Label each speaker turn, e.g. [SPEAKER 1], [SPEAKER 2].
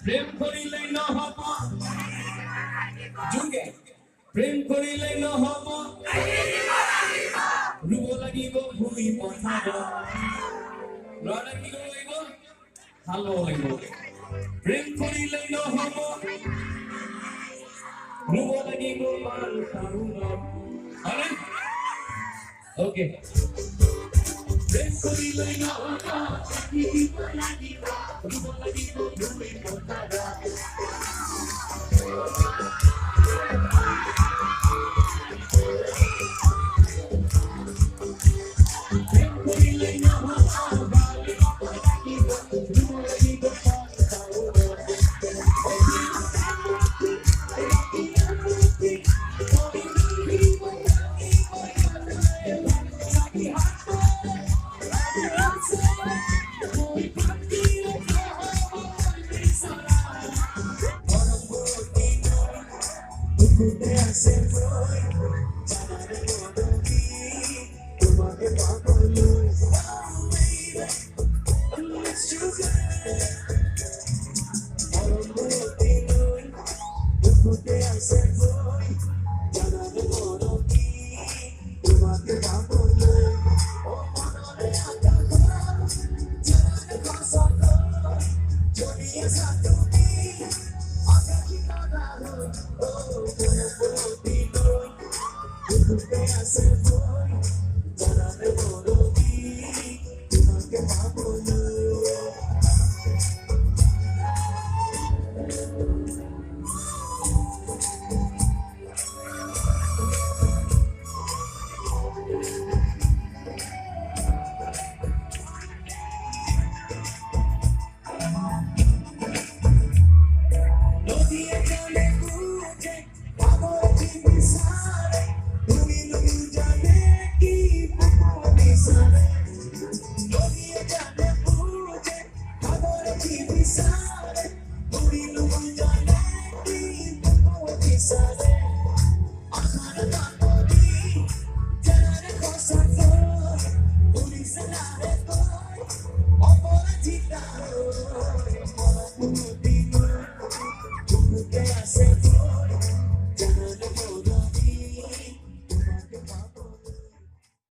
[SPEAKER 1] প্রেম করিলে নহব যুগে প্রেম করিলে নহব ৰুব লাগিব ভূমি পথাৰ ল'ৰা কি কৰিব লাগিব হাল বাব লাগিব প্ৰেম কৰিলে নহব ৰুব লাগিব মাল টাউনত হয়নে ওকে প্রেম করিলে নহব থাকিব লাগিব ৰুব লাগিব ভূমি পথাৰ
[SPEAKER 2] Sorry.